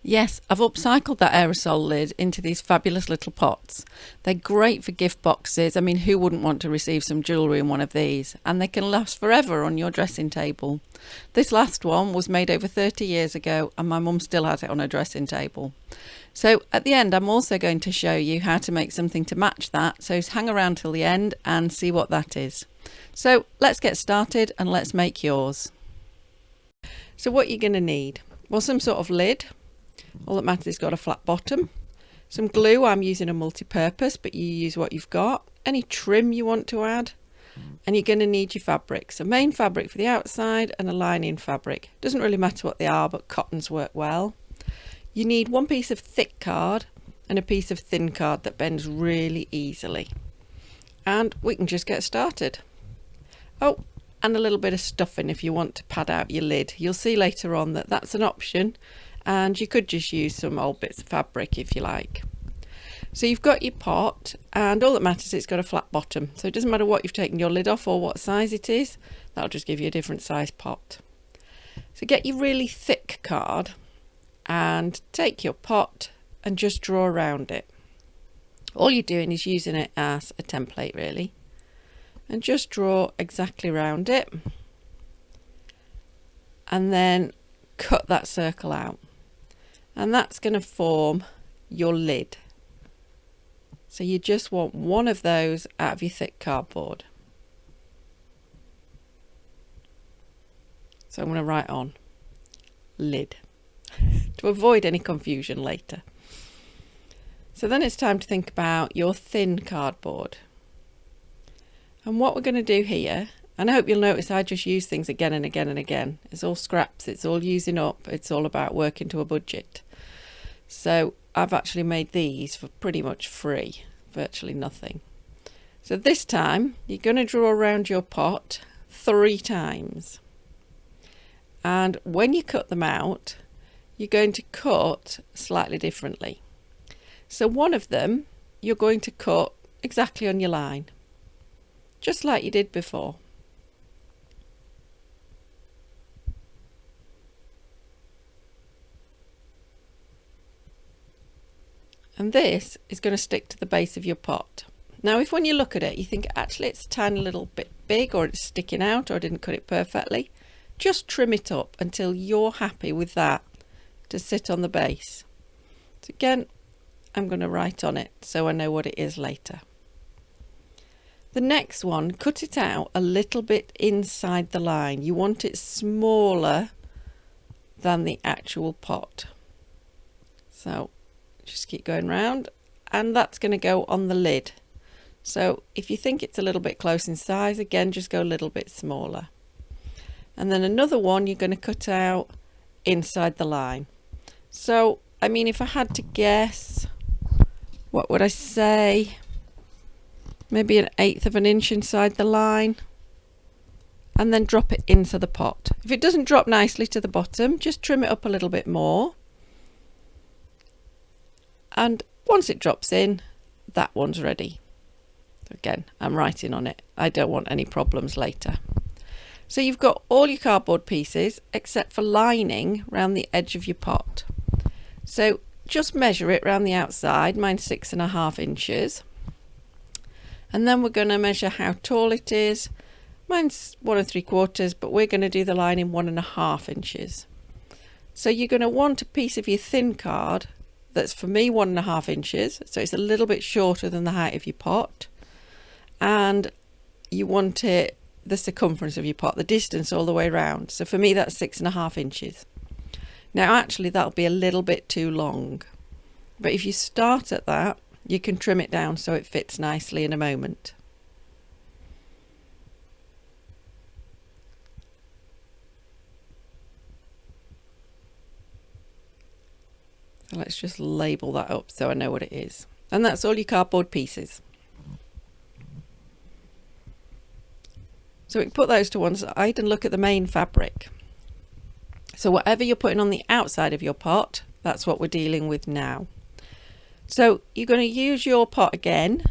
Yes, I've upcycled that aerosol lid into these fabulous little pots. They're great for gift boxes. I mean, who wouldn't want to receive some jewellery in one of these? And they can last forever on your dressing table. This last one was made over 30 years ago and my mum still has it on her dressing table. So at the end, I'm also going to show you how to make something to match that. So hang around till the end and see what that is. So let's get started and let's make yours. So what you're going to need, well, some sort of lid. All that matters is got a flat bottom. Some glue, I'm using a multi-purpose, but you use what you've got. Any trim you want to add. And you're going to need your fabrics. A main fabric for the outside and a lining fabric. Doesn't really matter what they are, but cottons work well. You need one piece of thick card and a piece of thin card that bends really easily. And we can just get started. Oh, and a little bit of stuffing if you want to pad out your lid. You'll see later on that that's an option. And you could just use some old bits of fabric if you like. So you've got your pot, and all that matters is it's got a flat bottom. So it doesn't matter what you've taken your lid off or what size it is, that'll just give you a different size pot. So get your really thick card and take your pot and just draw around it. All you're doing is using it as a template really. And just draw exactly around it. And then cut that circle out. And that's going to form your lid. So you just want one of those out of your thick cardboard. So I'm going to write on lid to avoid any confusion later. So then it's time to think about your thin cardboard. And what we're going to do here, and I hope you'll notice I just use things again and again and again. It's all scraps, it's all using up, it's all about working to a budget. So I've actually made these for pretty much free, virtually nothing. So this time you're going to draw around your pot 3 times. And when you cut them out, you're going to cut slightly differently. So one of them you're going to cut exactly on your line, just like you did before. And this is going to stick to the base of your pot. Now, if when you look at it, you think actually it's a tiny little bit big or it's sticking out or I didn't cut it perfectly, just trim it up until you're happy with that to sit on the base. So again, I'm going to write on it so I know what it is later. The next one, cut it out a little bit inside the line. You want it smaller than the actual pot. So just keep going round, and that's going to go on the lid. So if you think it's a little bit close in size, again just go a little bit smaller. And then another one you're going to cut out inside the line. So I mean, if I had to guess, what would I say? Maybe 1/8 of an inch inside the line, and then drop it into the pot. If it doesn't drop nicely to the bottom, just trim it up a little bit more. And once it drops in, that one's ready. Again, I'm writing on it. I don't want any problems later. So you've got all your cardboard pieces except for lining around the edge of your pot. So just measure it around the outside. Mine's 6.5 inches. And then we're going to measure how tall it is. Mine's 1 3/4, but we're going to do the lining 1.5 inches. So you're going to want a piece of your thin card that's, for me, 1.5 inches. So it's a little bit shorter than the height of your pot. And you want it the circumference of your pot, the distance all the way around. So for me, that's 6.5 inches. Now, actually, that'll be a little bit too long. But if you start at that, you can trim it down so it fits nicely in a moment. So let's just label that up so I know what it is. And that's all your cardboard pieces. So we can put those to one side and look at the main fabric. So whatever you're putting on the outside of your pot, that's what we're dealing with now. So you're going to use your pot again,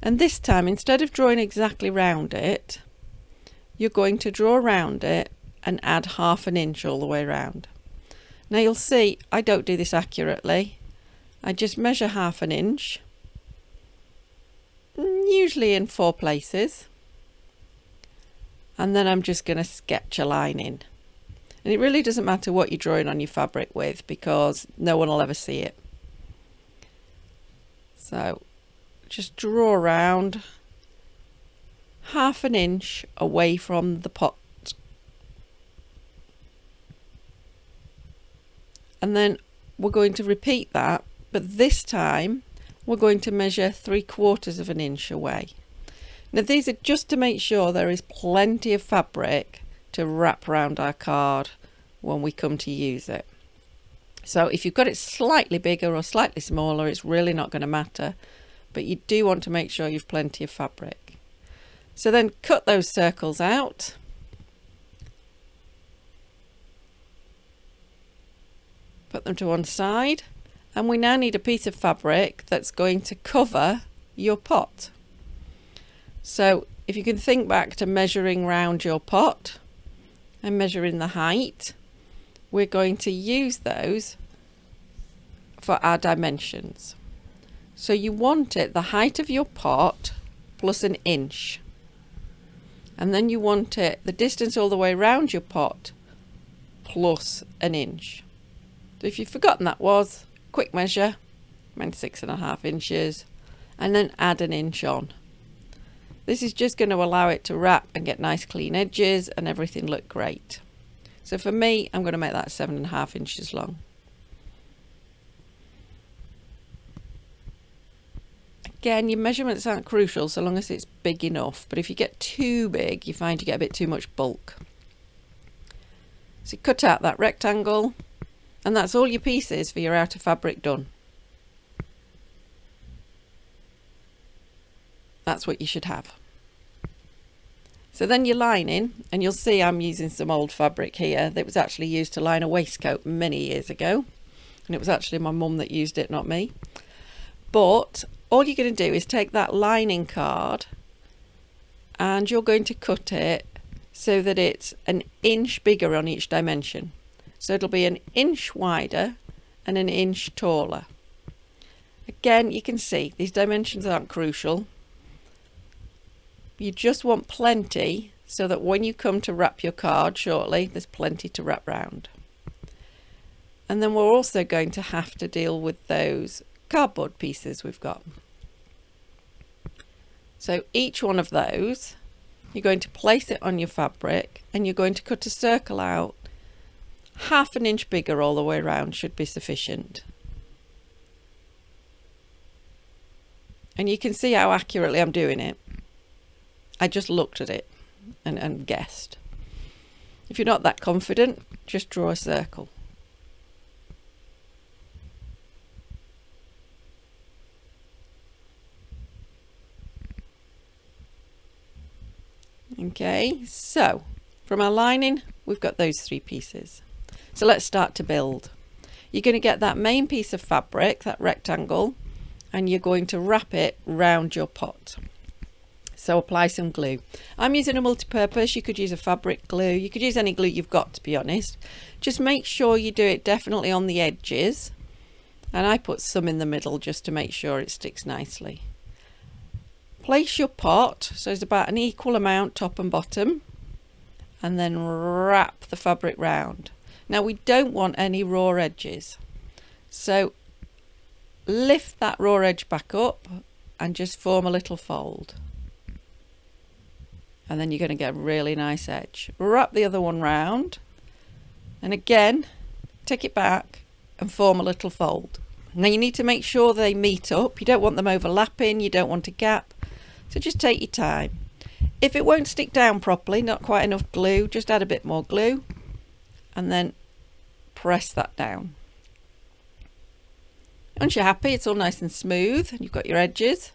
and this time, instead of drawing exactly round it, you're going to draw around it and add 1/2 inch all the way around. Now you'll see I don't do this accurately. I just measure 1/2 inch, usually in 4 places, and then I'm just going to sketch a line in. And it really doesn't matter what you're drawing on your fabric with, because no one will ever see it. So just draw around 1/2 inch away from the pot. And then we're going to repeat that, but this time we're going to measure 3/4 inch away. Now these are just to make sure there is plenty of fabric to wrap around our card when we come to use it. So if you've got it slightly bigger or slightly smaller, it's really not going to matter, but you do want to make sure you've plenty of fabric. So then cut those circles out. Put them to one side, and we now need a piece of fabric that's going to cover your pot. So if you can think back to measuring round your pot and measuring the height, we're going to use those for our dimensions. So you want it the height of your pot plus 1 inch, and then you want it the distance all the way around your pot plus 1 inch. So if you've forgotten that was, quick measure, meant 6.5 inches, and then add 1 inch on. This is just going to allow it to wrap and get nice clean edges and everything look great. So for me, I'm going to make that 7.5 inches long. Again, your measurements aren't crucial so long as it's big enough, but if you get too big, you find you get a bit too much bulk. So cut out that rectangle, and that's all your pieces for your outer fabric done. That's what you should have. So then your lining, and you'll see I'm using some old fabric here that was actually used to line a waistcoat many years ago, and it was actually my mum that used it, not me. But all you're going to do is take that lining card and you're going to cut it so that it's 1 inch bigger on each dimension. So it'll be 1 inch wider and 1 inch taller. Again, you can see these dimensions aren't crucial. You just want plenty so that when you come to wrap your card shortly, there's plenty to wrap round. And then we're also going to have to deal with those cardboard pieces we've got. So each one of those, you're going to place it on your fabric and you're going to cut a circle out 1/2 inch bigger all the way around, should be sufficient. And you can see how accurately I'm doing it. I just looked at it and guessed. If you're not that confident, just draw a circle. Okay, so from our lining, we've got those 3 pieces. So let's start to build. You're going to get that main piece of fabric, that rectangle, and you're going to wrap it round your pot. So apply some glue. I'm using a multi-purpose. You could use a fabric glue. You could use any glue you've got, to be honest. Just make sure you do it definitely on the edges. And I put some in the middle just to make sure it sticks nicely. Place your pot, so it's about an equal amount top and bottom, and then wrap the fabric round. Now we don't want any raw edges, so lift that raw edge back up and just form a little fold, and then you're going to get a really nice edge. Wrap the other one round, and again take it back and form a little fold. Now you need to make sure they meet up. You don't want them overlapping, you don't want a gap, so just take your time. If it won't stick down properly, not quite enough glue, just add a bit more glue and then press that down. Once you're happy it's all nice and smooth and you've got your edges,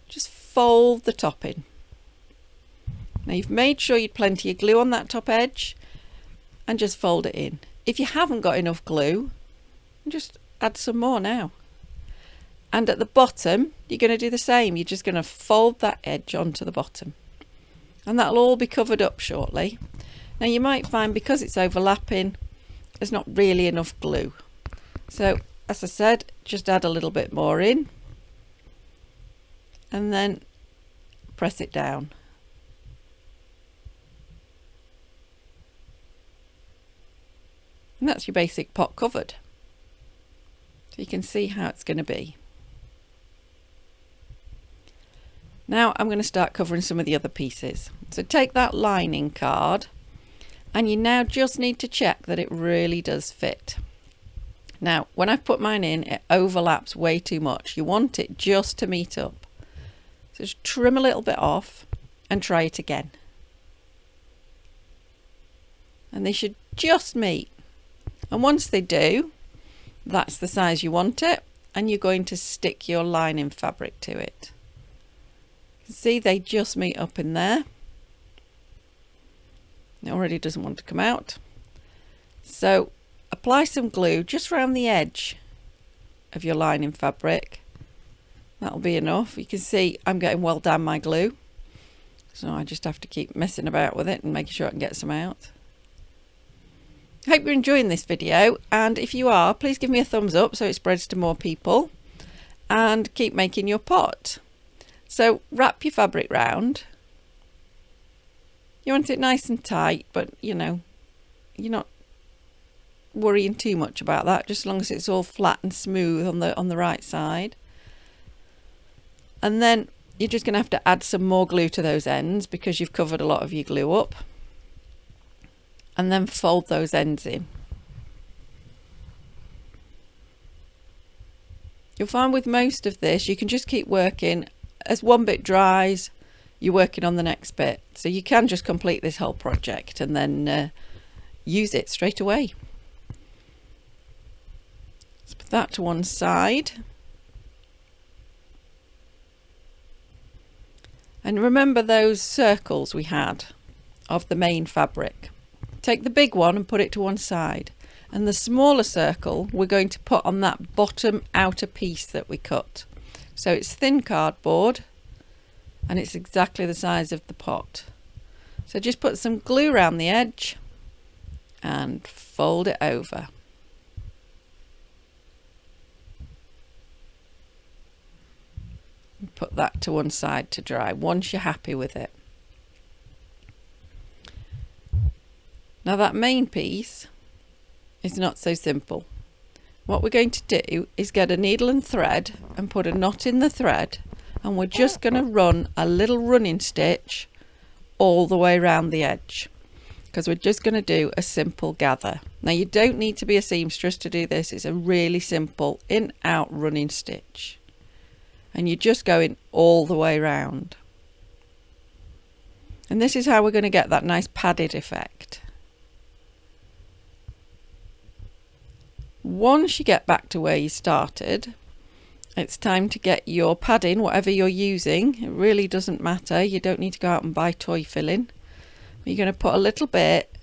just fold the top in. Now you've made sure you'd plenty of glue on that top edge, and just fold it in. If you haven't got enough glue, just add some more now. And at the bottom you're going to do the same. You're just going to fold that edge onto the bottom, and that'll all be covered up shortly. Now you might find, because it's overlapping, there's not really enough glue. So as I said, just add a little bit more in and then press it down. And that's your basic pot covered. So you can see how it's going to be. Now I'm going to start covering some of the other pieces. So take that lining card and you now just need to check that it really does fit. Now when I've put mine in, it overlaps way too much. You want it just to meet up. So just trim a little bit off and try it again. And they should just meet. And once they do, that's the size you want it, and you're going to stick your lining fabric to it. See, they just meet up in there. It already doesn't want to come out. So apply some glue just around the edge of your lining fabric. That'll be enough. You can see I'm getting well down my glue. So I just have to keep messing about with it and making sure I can get some out. I hope you're enjoying this video, and if you are, please give me a thumbs up so it spreads to more people, and keep making your pot. So wrap your fabric round. You want it nice and tight, but you know, you're not worrying too much about that, just as long as it's all flat and smooth on the right side. And then you're just going to have to add some more glue to those ends because you've covered a lot of your glue up. And then fold those ends in. You'll find with most of this, you can just keep working. As one bit dries, you're working on the next bit. So you can just complete this whole project and then use it straight away. Let's put that to one side. And remember those circles we had of the main fabric. Take the big one and put it to one side, and the smaller circle we're going to put on that bottom outer piece that we cut. So it's thin cardboard and it's exactly the size of the pot. So just put some glue around the edge and fold it over. And put that to one side to dry once you're happy with it. Now that main piece is not so simple. What we're going to do is get a needle and thread and put a knot in the thread, and we're just going to run a little running stitch all the way around the edge because we're just going to do a simple gather. Now you don't need to be a seamstress to do this. It's a really simple in-out running stitch, and you're just going all the way around. And this is how we're going to get that nice padded effect. Once you get back to where you started, it's time to get your padding, whatever you're using. It really doesn't matter. You don't need to go out and buy toy filling. You're going to put a little bit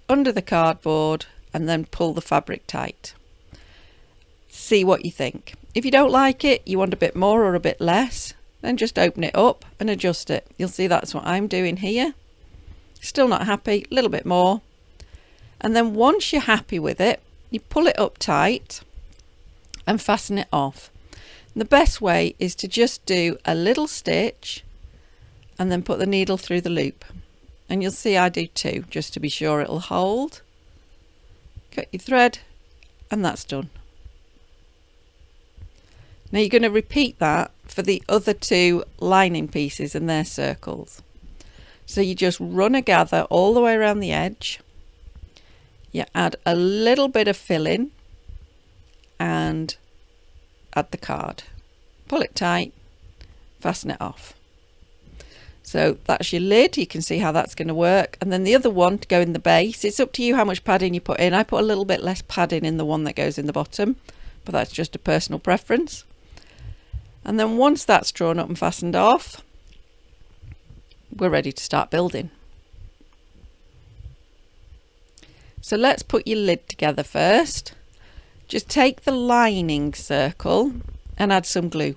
under the cardboard and then pull the fabric tight. See what you think. If you don't like it, you want a bit more or a bit less, then just open it up and adjust it. You'll see that's what I'm doing here. Still not happy, a little bit more. And then once you're happy with it, you pull it up tight and fasten it off. And the best way is to just do a little stitch and then put the needle through the loop. And you'll see I do two, just to be sure it'll hold. Cut your thread and that's done. Now you're going to repeat that for the other two lining pieces and their circles. So you just run a gather all the way around the edge. You add a little bit of filling and add the card. Pull it tight, fasten it off. So that's your lid. You can see how that's going to work. And then the other one to go in the base. It's up to you how much padding you put in. I put a little bit less padding in the one that goes in the bottom, but that's just a personal preference. And then once that's drawn up and fastened off, we're ready to start building. So let's put your lid together first. Just take the lining circle and add some glue.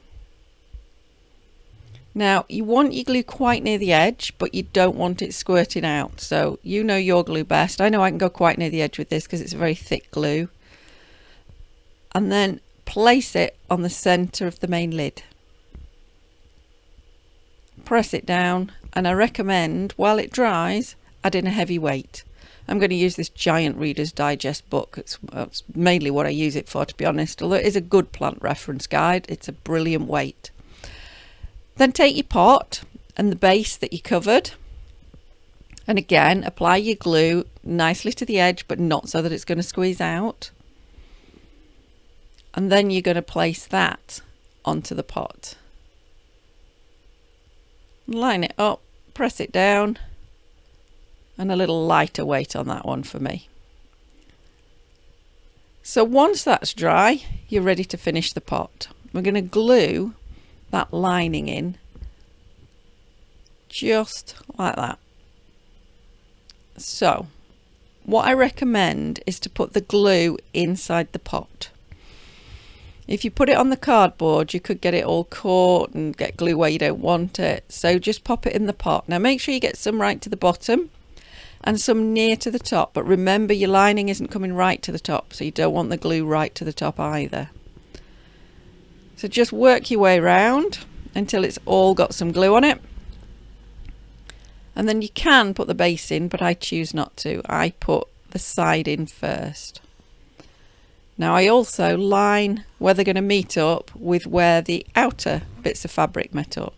Now you want your glue quite near the edge, but you don't want it squirting out. So you know your glue best. I know I can go quite near the edge with this because it's a very thick glue. And then place it on the centre of the main lid. Press it down, and I recommend while it dries add in a heavy weight. I'm going to use this giant Reader's Digest book. It's mainly what I use it for, to be honest. Although it is a good plant reference guide, it's a brilliant weight. Then take your pot and the base that you covered, and again apply your glue nicely to the edge, but not so that it's going to squeeze out. And then you're going to place that onto the pot. Line it up, press it down, and a little lighter weight on that one for me. So once that's dry, you're ready to finish the pot. We're going to glue that lining in just like that. So what I recommend is to put the glue inside the pot. If you put it on the cardboard, you could get it all caught and get glue where you don't want it. So just pop it in the pot. Now make sure you get some right to the bottom and some near to the top, but remember your lining isn't coming right to the top, so you don't want the glue right to the top either. So just work your way around until it's all got some glue on it. And then you can put the base in, but I choose not to. I put the side in first. Now I also line where they're going to meet up with where the outer bits of fabric met up.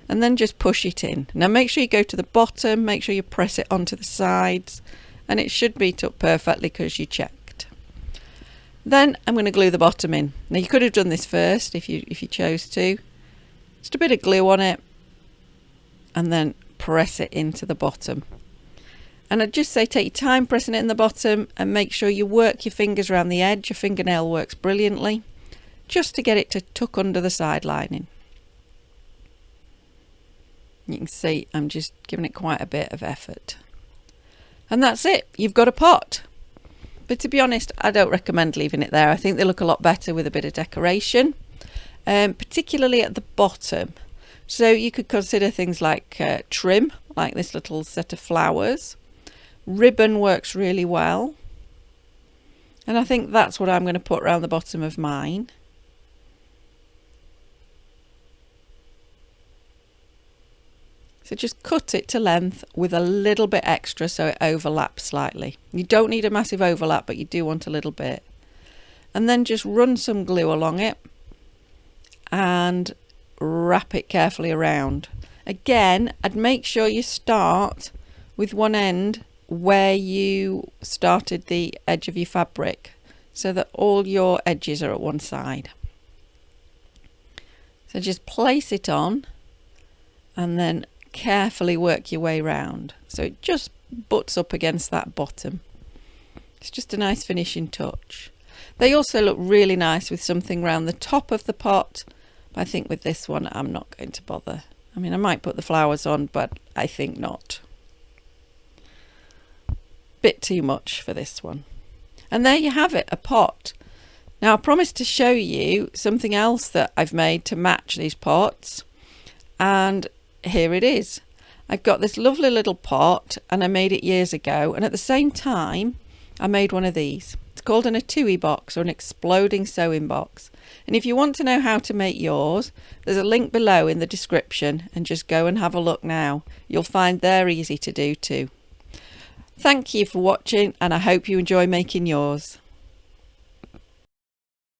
And then just push it in. Now make sure you go to the bottom, make sure you press it onto the sides, and it should meet up perfectly because you checked. Then I'm going to glue the bottom in. Now you could have done this first if you chose to. Just a bit of glue on it, and then press it into the bottom. And I'd just say take your time pressing it in the bottom, and make sure you work your fingers around the edge. Your fingernail works brilliantly, just to get it to tuck under the side lining. You can see I'm just giving it quite a bit of effort. And that's it, you've got a pot. But to be honest, I don't recommend leaving it there. I think they look a lot better with a bit of decoration, particularly at the bottom. So you could consider things like trim, like this little set of flowers. Ribbon works really well. And I think that's what I'm going to put around the bottom of mine. So just cut it to length with a little bit extra so it overlaps slightly. You don't need a massive overlap, but you do want a little bit. And then just run some glue along it and wrap it carefully around. Again, I'd make sure you start with one end where you started the edge of your fabric, so that all your edges are at one side. So just place it on and then carefully work your way round so it just butts up against that bottom. It's just a nice finishing touch. They also look really nice with something around the top of the pot, but I think with this one I'm not going to bother. I mean, I might put the flowers on, but I think not. Bit too much for this one. And there you have it, a pot. Now I promised to show you something else that I've made to match these pots, and here it is. I've got this lovely little pot, and I made it years ago, and at the same time I made one of these. It's called an Atui box, or an exploding sewing box. And if you want to know how to make yours, there's a link below in the description, and just go and have a look now. You'll find they're easy to do too. Thank you for watching, and I hope you enjoy making yours.